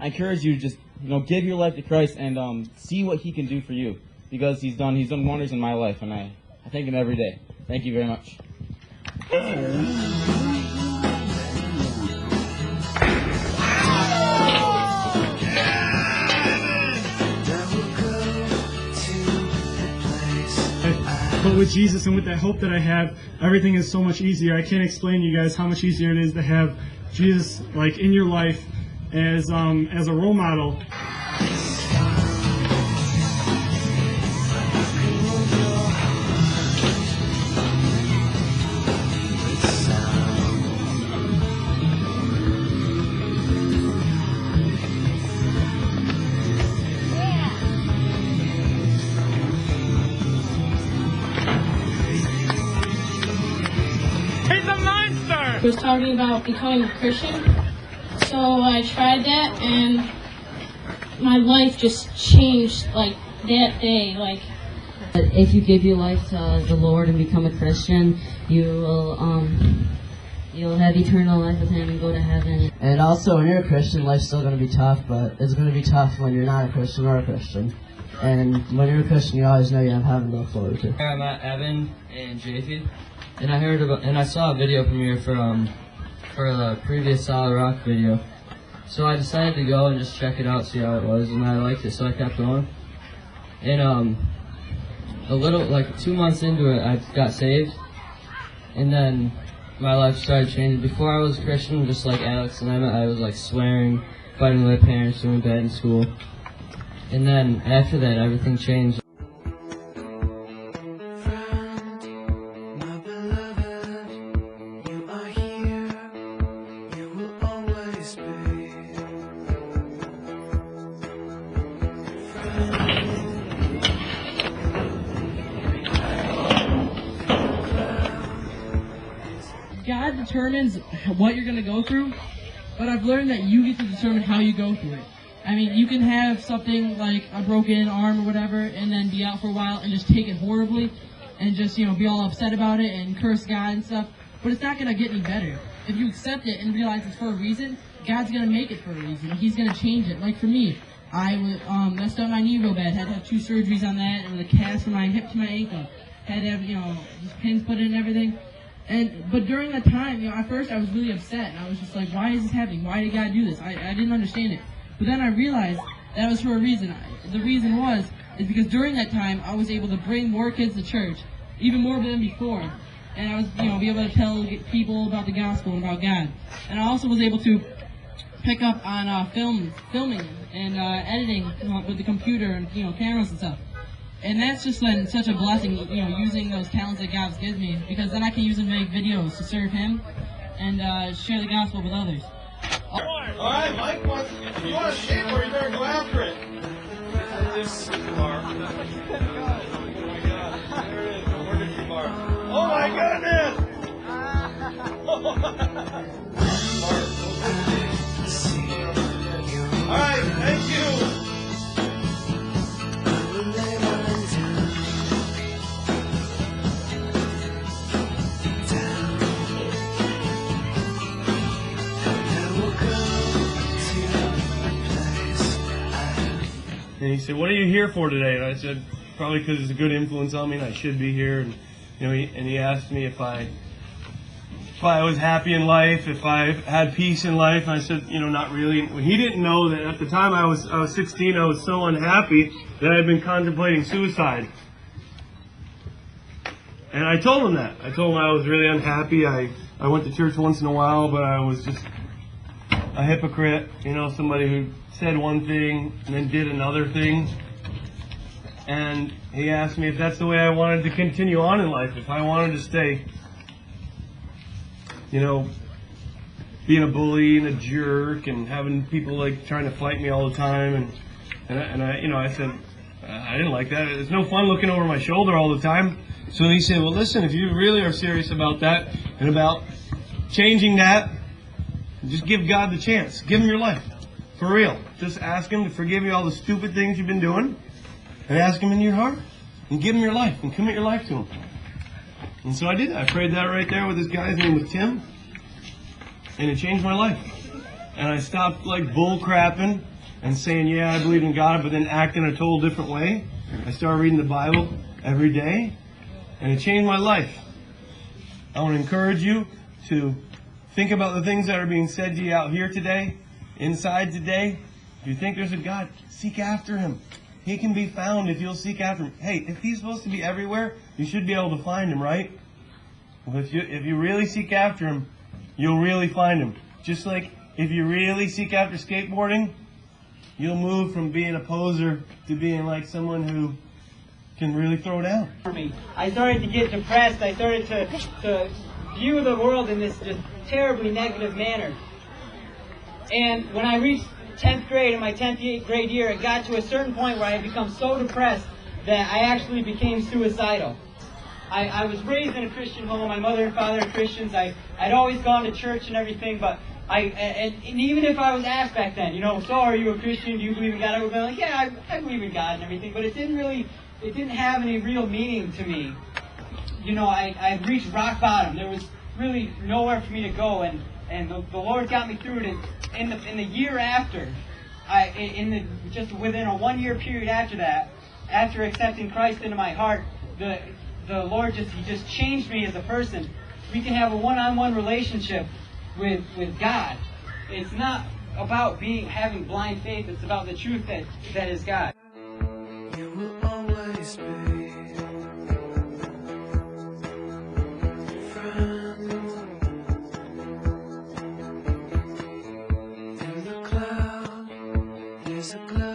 encourage you to just, give your life to Christ and see what He can do for you, because He's done wonders in my life, and I thank Him every day. Thank you very much. But with Jesus and with that hope that I have, everything is so much easier. I can't explain to you guys how much easier it is to have Jesus in your life as a role model. Was talking about becoming a Christian, so I tried that and my life just changed that day. If you give your life to the Lord and become a Christian, you'll have eternal life with Him and go to heaven. And also, when you're a Christian, life's still going to be tough, but it's going to be tough when you're not a Christian or a Christian. And when you're a Christian, you always know you have heaven to look forward to. I'm at Evan and Jaffe. And I saw a video premiere for the previous Solid Rock video. So I decided to go and just check it out, see how it was, and I liked it, so I kept going. And 2 months into it, I got saved, and then my life started changing. Before I was a Christian, just like Alex and I was swearing, fighting with my parents, doing bad in school. And then after that, everything changed. God determines what you're going to go through, but I've learned that you get to determine how you go through it. I mean, you can have something like a broken arm or whatever, and then be out for a while and just take it horribly, and just, be all upset about it and curse God and stuff, but it's not going to get any better. If you accept it and realize it's for a reason, God's going to make it for a reason. He's going to change it. Like for me, I messed up my knee real bad, had to have 2 surgeries on that, and with a cast from my hip to my ankle, had to have, just pins put in and everything. But during that time, at first I was really upset, and I was just like, why is this happening? Why did God do this? I didn't understand it. But then I realized that was for a reason. The reason is because during that time, I was able to bring more kids to church, even more than before. And I was, be able to tell people about the gospel and about God. And I also was able to pick up on filming and editing with the computer and, cameras and stuff. And that's just been such a blessing, using those talents that God's given me, because then I can use them to make videos to serve Him and share the gospel with others. All right, Mike wants, if you want to shape or you better go after it. This bar. Oh my God. There it is. Where did you bar? Oh my goodness! All right, thank you. And he said, "What are you here for today?" And I said, "Probably because it's a good influence on me and I should be here." And he asked me if I was happy in life, if I had peace in life. And I said, not really. He didn't know that at the time I was 16, I was so unhappy that I had been contemplating suicide. And I told him that. I told him I was really unhappy. I went to church once in a while, but I was just a hypocrite, somebody who said one thing and then did another thing. And he asked me if that's the way I wanted to continue on in life, if I wanted to stay, being a bully and a jerk and having people trying to fight me all the time. And I said, I didn't like that. It's no fun looking over my shoulder all the time. So he said, well, listen, if you really are serious about that and about changing that, just give God the chance. Give Him your life. For real. Just ask Him to forgive you all the stupid things you've been doing. And ask Him in your heart. And give Him your life. And commit your life to Him. And so I did. I prayed that right there with this guy's name was Tim. And it changed my life. And I stopped bull crapping. and saying, yeah, I believe in God, but then acting a total different way. I started reading the Bible every day, and it changed my life. I want to encourage you to think about the things that are being said to you out here today, inside today. If you think there's a God, seek after Him. He can be found if you'll seek after Him. Hey, if He's supposed to be everywhere, you should be able to find Him, right? Well, if you really seek after Him, you'll really find Him. Just like if you really seek after skateboarding, you'll move from being a poser to being like someone who can really throw down. I started to get depressed. I started to view the world in this just terribly negative manner. And when I reached 10th grade, in my 10th grade year, it got to a certain point where I had become so depressed that I actually became suicidal. I was raised in a Christian home. My mother and father are Christians. I'd always gone to church and everything, but and even if I was asked back then, so are you a Christian? Do you believe in God? I would be like, yeah, I believe in God and everything, but it didn't have any real meaning to me. I reached rock bottom. There was really nowhere for me to go, and the Lord got me through it. And in the year after, just within a 1 year period after that, after accepting Christ into my heart, the Lord just changed me as a person. We can have a one-on-one relationship with God. It's not about having blind faith. It's about the truth that is God. You will always be friend. In the cloud, there's a cloud.